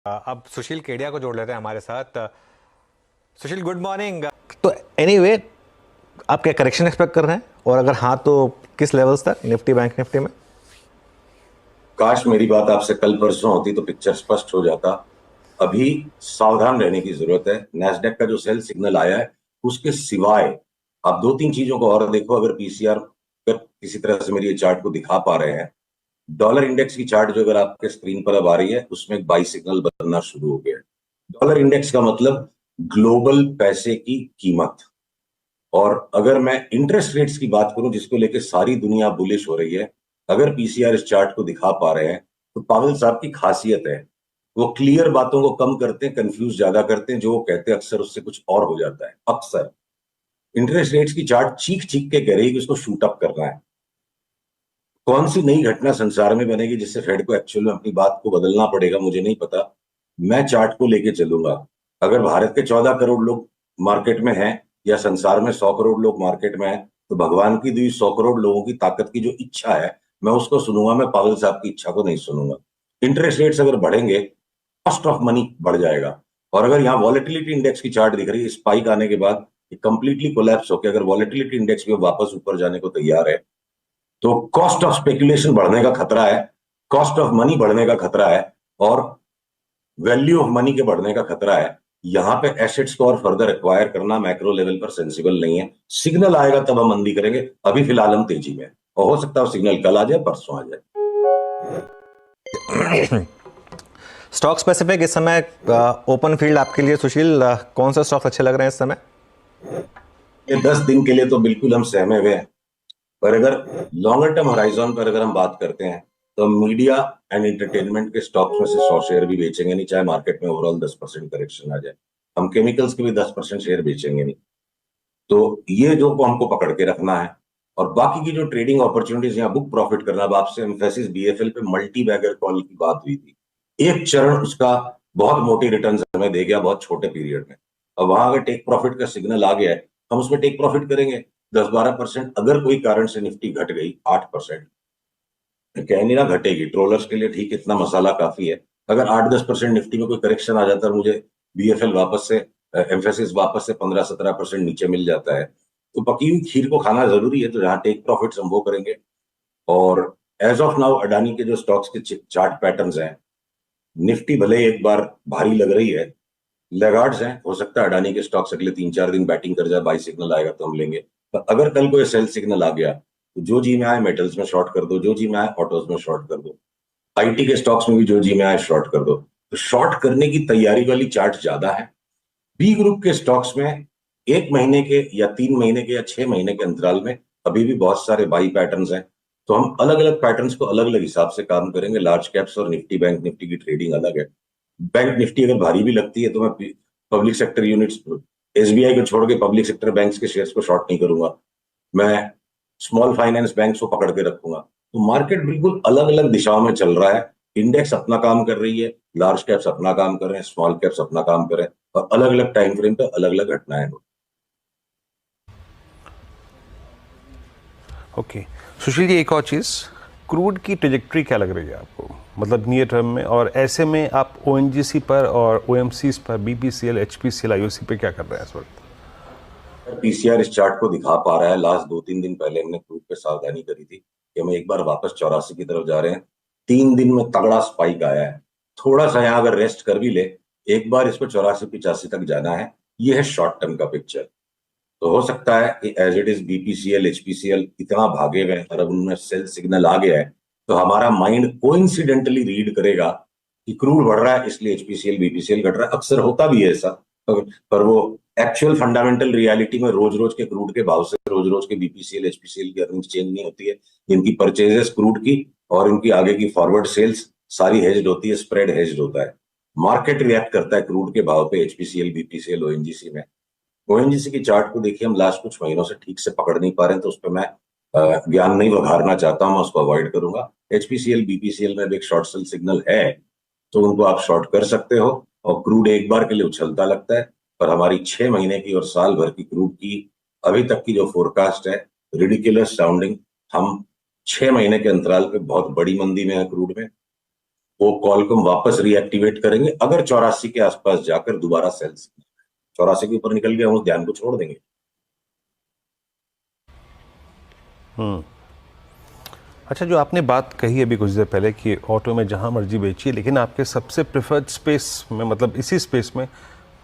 अब सुशील केडिया को जोड़ लेते हैं हमारे साथ। सुशील, गुड मॉर्निंग। तो एनीवे, आप क्या करेक्शन एक्सपेक्ट कर रहे हैं, और अगर हाँ तो किस लेवल्स तक निफ्टी बैंक निफ्टी में? काश मेरी बात आपसे कल परसों होती तो पिक्चर स्पष्ट हो जाता। अभी सावधान रहने की जरूरत है। नैस्डैक का जो सेल सिग्नल आया है, उसके सिवाय आप दो तीन चीजों को और देखो। अगर पीसीआर अगर किसी तरह से मेरी ये चार्ट को दिखा पा रहे हैं, डॉलर इंडेक्स की चार्ट जो अगर आपके स्क्रीन पर अब आ रही है, उसमें एक बाई सिग्नल बनना शुरू हो गया है। डॉलर इंडेक्स का मतलब ग्लोबल पैसे की कीमत। और अगर मैं इंटरेस्ट रेट्स की बात करूं, जिसको लेकर सारी दुनिया बुलिश हो रही है, अगर पीसीआर इस चार्ट को दिखा पा रहे हैं, तो पावेल साहब की खासियत है, वो क्लियर बातों को कम करते हैं, कंफ्यूज ज्यादा करते हैं। जो वो कहते हैं अक्सर उससे कुछ और हो जाता है। अक्सर इंटरेस्ट रेट्स की चार्ट चीख चीख के कह रही है कि उसको शूट अप करना है। कौन सी नई घटना संसार में बनेगी जिससे फेड को एक्चुअल में अपनी बात को बदलना पड़ेगा, मुझे नहीं पता। मैं चार्ट को लेके चलूंगा। अगर भारत के 14 करोड़ लोग मार्केट में हैं, या संसार में 100 करोड़ लोग मार्केट में हैं, तो भगवान की दी 100 करोड़ लोगों की ताकत की जो इच्छा है, मैं उसको सुनूंगा। मैं पागल साहब की इच्छा को नहीं सुनूंगा। इंटरेस्ट रेट्स अगर बढ़ेंगे, कॉस्ट ऑफ मनी बढ़ जाएगा। और अगर यहाँ वॉलेटिलिटी इंडेक्स की चार्ट दिख रही है, स्पाइक आने के बाद कंप्लीटली कोलैप्स होकर अगर वॉलेटिलिटी इंडेक्स भी वापस ऊपर जाने को तैयार है, तो कॉस्ट ऑफ स्पेकुलेशन बढ़ने का खतरा है, कॉस्ट ऑफ मनी बढ़ने का खतरा है, और वैल्यू ऑफ मनी के बढ़ने का खतरा है। यहां पे एसेट्स को और फर्दर एक्वायर करना मैक्रो लेवल पर सेंसिबल नहीं है। सिग्नल आएगा तब हम मंदी करेंगे। अभी फिलहाल हम तेजी में हैं। और हो सकता है सिग्नल कल आ जाए, परसों आ जाए। स्टॉक स्पेसिफिक इस समय ओपन फील्ड आपके लिए सुशील, कौन सा स्टॉक अच्छे लग रहे हैं इस समय? ये 10 दिन के लिए तो बिल्कुल हम सहमे हुए हैं। पर अगर लॉन्गर टर्म होराइजन पर अगर हम बात करते हैं, तो मीडिया एंड एंटरटेनमेंट के स्टॉक्स में से 100 शेयर भी बेचेंगे नहीं, चाहे मार्केट में ओवरऑल 10% करेक्शन आ जाए। हम केमिकल्स के भी 10% शेयर बेचेंगे नहीं। तो ये जो को हमको पकड़ के रखना है। और बाकी की जो ट्रेडिंग अपॉर्चुनिटीज, यहाँ बुक प्रॉफिट करना। अब आपसे एम्फेसिस बीएफएल पे मल्टी बैगर कॉल की बात हुई थी। एक चरण उसका बहुत मोटी रिटर्न हमें दे गया बहुत छोटे पीरियड में। अब वहां अगर टेक प्रॉफिट का सिग्नल आ गया है, हम उसमें टेक प्रॉफिट करेंगे 10-12%। अगर कोई कारण से निफ्टी घट गई 8%, कह नहीं रहा घटेगी, ट्रोलर्स के लिए ठीक, इतना मसाला काफी है। अगर 8-10% निफ्टी में कोई करेक्शन आ जाता है, मुझे बीएफएल वापस से, एम्फेसिस वापस से 15-17% नीचे मिल जाता है, तो पकी हुई खीर को खाना जरूरी है। तो जहां टेक प्रॉफिट्स हम वो करेंगे। और एज ऑफ नाउ अडानी के जो स्टॉक्स के चार्ट पैटर्न्स हैं, निफ्टी भले एक बार भारी लग रही है, लैगार्ड्स हैं। हो सकता है अडानी के स्टॉक्स अगले 3-4 दिन बैटिंग कर जाए, बाई सिग्नल आएगा तो हम लेंगे। पर अगर कल कोई सेल सिग्नल आ गया, तो जो जी में आए मेटल्स में शॉर्ट कर दो, जो जी में आए ऑटोज में शॉर्ट कर दो, आईटी के स्टॉक्स में भी जो जी में आए शॉर्ट कर दो। तो शॉर्ट करने की तैयारी वाली चार्ट ज्यादा है। बी ग्रुप के स्टॉक्स में 1 महीने के या 3 महीने के या 6 महीने के अंतराल में अभी भी बहुत सारे बाई पैटर्न्स हैं। तो हम अलग अलग पैटर्न्स को अलग अलग हिसाब से काम करेंगे। लार्ज कैप्स और निफ्टी बैंक निफ्टी की ट्रेडिंग अलग है। बैंक निफ्टी अगर भारी भी लगती है, तो मैं पब्लिक सेक्टर यूनिट्स, एसबीआई को छोड़ के पब्लिक सेक्टर बैंक्स के शेयर्स को शॉर्ट नहीं करूंगा। मैं स्मॉल फाइनेंस बैंक्स को पकड़ के रखूंगा। तो मार्केट बिल्कुल अलग अलग दिशाओं में चल रहा है। इंडेक्स अपना काम कर रही है, लार्ज कैप्स अपना काम कर रहे हैं, स्मॉल कैप्स अपना काम कर रहे हैं, और अलग अलग टाइम फ्रेम पे अलग अलग घटनाएं हो। ओके। सुशील जी, एक और चीज़, क्रूड की ट्रेजेक्ट्री क्या लग रही है आपको, मतलब नियर टर्म में? और ऐसे में आप ओएनजीसी पर और ओएमसीज पर, बीपीसीएल, एचपीसीएल, आईओसी पे क्या कर रहे हैं इस वक्त? पीसीआर इस चार्ट को दिखा पा रहा है। लास्ट 2-3 दिन पहले हमने क्रूड पे सावधानी करी थी कि हम एक बार वापस 84 की तरफ जा रहे हैं। 3 दिन में तगड़ा स्पाइक आया है। थोड़ा सा यहाँ अगर रेस्ट कर भी ले, एक बार इसको 84-85 तक जाना है। ये है शॉर्ट टर्म का पिक्चर। तो हो सकता है कि as it is BPCL HPCL इतना भागे हुए हैं, और अब उनमें सेल सिग्नल आ गया है, तो हमारा माइंड कोइंसिडेंटली रीड करेगा कि क्रूड बढ़ रहा है इसलिए एचपीसीएल बीपीसीएल घट रहा है। अक्सर होता भी है ऐसा। पर वो एक्चुअल फंडामेंटल रियलिटी में रोज रोज के क्रूड के भाव से रोज रोज के बीपीसीएल एचपीसीएल की अर्निंग्स चेंज नहीं होती है। इनकी परचेजेस क्रूड की और इनकी आगे की फॉरवर्ड सेल्स सारी हेज्ड होती है, स्प्रेड हेज्ड होता है। मार्केट रिएक्ट करता है क्रूड के भाव पे एचपीसीएल बीपीसीएल ओएनजीसी में। ओएनजीसी की चार्ट को देखिए, हम लास्ट कुछ महीनों से ठीक से पकड़ नहीं पा रहे हैं, तो उस पर मैं ज्ञान नहीं वघारना चाहता हूं, मैं उसको अवॉइड करूंगा। एचपीसीएल बीपीसीएल में भी एक शॉर्ट सेल सिग्नल है, तो उनको आप शॉर्ट कर सकते हो। और क्रूड एक बार के लिए उछलता लगता है, पर हमारी 6 महीने की और साल भर की क्रूड की अभी तक की जो फोरकास्ट है, रिडिकुलस साउंडिंग। हम 6 महीने के अंतराल पे बहुत बड़ी मंदी में है क्रूड में। वो कॉल को हम वापस रीएक्टिवेट करेंगे अगर 84 के आसपास जाकर दोबारा सेल्स 84 के ऊपर निकल गया हम उस ध्यान को छोड़ देंगे। अच्छा, जो आपने बात कही अभी कुछ देर पहले कि ऑटो में जहां मर्जी बेचिए, लेकिन आपके सबसे प्रेफर्ड स्पेस में, मतलब इसी स्पेस में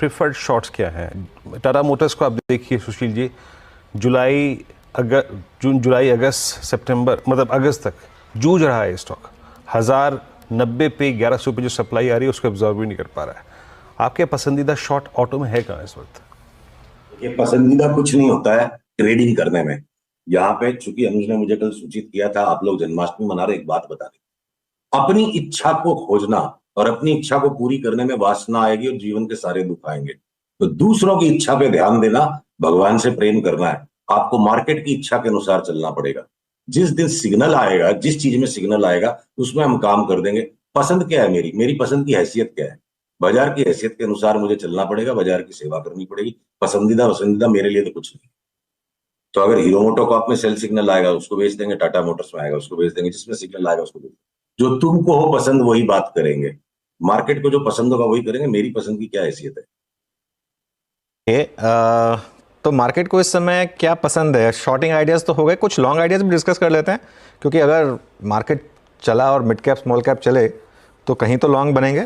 प्रेफर्ड शॉर्ट्स क्या हैं? टाटा मोटर्स को आप देखिए सुशील जी, जून जुलाई अगस्त सितंबर, मतलब अगस्त तक जूझ रहा है स्टॉक। 1090 पे 1100 पे जो सप्लाई आ रही है उसको एब्जॉर्ब भी नहीं कर पा रहा है। आपके पसंदीदा शॉर्ट ऑटो में है कहाँ इस वक्त? ये पसंदीदा कुछ नहीं होता है ट्रेडिंग करने में। यहाँ पे चूंकि अनुज ने मुझे कल सूचित किया था, आप लोग जन्माष्टमी मना रहे, एक बात बता दें, अपनी इच्छा को खोजना और अपनी इच्छा को पूरी करने में वासना आएगी और जीवन के सारे दुख आएंगे। तो दूसरों की इच्छा पे ध्यान देना, भगवान से प्रेम करना है। आपको मार्केट की इच्छा के अनुसार चलना पड़ेगा। जिस दिन सिग्नल आएगा, जिस चीज में सिग्नल आएगा उसमें हम काम कर देंगे। पसंद क्या है मेरी पसंद की हैसियत क्या है? बाजार की हैसियत के अनुसार मुझे चलना पड़ेगा, बाजार की सेवा करनी पड़ेगी। पसंदीदा मेरे लिए तो कुछ नहीं। तो अगर हीरो मोटो को में सेल सिग्नल आएगा उसको बेच देंगे, टाटा मोटर्स में आएगा उसको बेच देंगे, जिसमें सिग्नल आएगा उसको बेच देंगे। जो तुमको हो पसंद वही बात करेंगे, मार्केट को जो पसंद होगा वही करेंगे। मेरी पसंद की क्या हैसियत है? तो मार्केट को इस समय क्या पसंद है? शॉर्टिंग आइडियाज़ तो हो गए, कुछ लॉन्ग आइडियाज़ भी डिस्कस कर लेते हैं, क्योंकि अगर मार्केट चला और मिड कैप स्मॉल कैप चले तो कहीं तो लॉन्ग बनेंगे।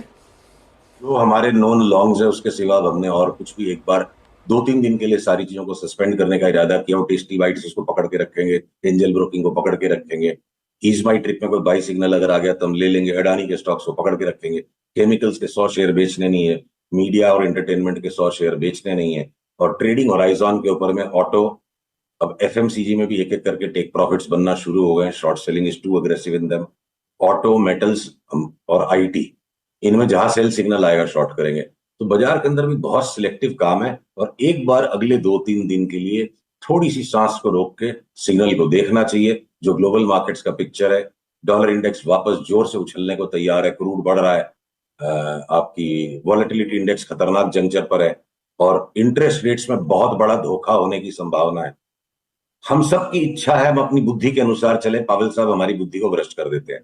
जो हमारे नॉन लॉन्ग्स है उसके सिवा हमने और कुछ भी, एक बार 2-3 दिन के लिए सारी चीजों को सस्पेंड करने का इरादा किया। और टेस्टी बाइट्स उसको पकड़ के रखेंगे, एंजल ब्रोकिंग को पकड़ के रखेंगे, ईज बाई ट्रिप में कोई बाई सिग्नल अगर आ गया तो हम ले लेंगे, अडानी के स्टॉक्स को पकड़ के रखेंगे, केमिकल्स के 100 शेयर बेचने नहीं है, मीडिया और एंटरटेनमेंट के 100 शेयर बेचने नहीं है। और ट्रेडिंग होराइजन के ऊपर में ऑटो, अब एफएमसीजी में भी एक एक करके टेक प्रॉफिट्स बनना शुरू हो गए। Short selling is too aggressive in them. Auto, metals और आईटी, इनमें जहां सेल सिग्नल आएगा शॉर्ट करेंगे। तो बाजार के अंदर भी बहुत सिलेक्टिव काम है और एक बार अगले 2-3 दिन के लिए थोड़ी सी सांस को रोक के सिग्नल को देखना चाहिए। जो ग्लोबल मार्केट्स का पिक्चर है, डॉलर इंडेक्स वापस जोर से उछलने को तैयार है, क्रूड बढ़ रहा है, आपकी वॉलेटिलिटी इंडेक्स खतरनाक जंक्चर पर है और इंटरेस्ट रेट्स में बहुत बड़ा धोखा होने की संभावना है। हम सब की इच्छा है हम अपनी बुद्धि के अनुसार चले, पावेल साहब हमारी बुद्धि को भ्रष्ट कर देते हैं।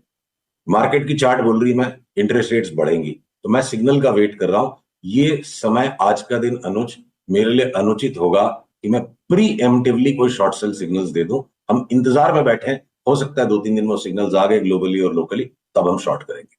मार्केट की चार्ट बोल रही मैं इंटरेस्ट रेट्स बढ़ेंगी, तो मैं सिग्नल का वेट कर रहा हूं। ये समय आज का दिन अनुज मेरे लिए अनुचित होगा कि मैं प्री एम्प्टिवली कोई शॉर्ट सेल सिग्नल्स दे दूं। हम इंतजार में बैठे हैं, हो सकता है 2-3 दिन में सिग्नल्स आ गए ग्लोबली और लोकली, तब हम शॉर्ट करेंगे।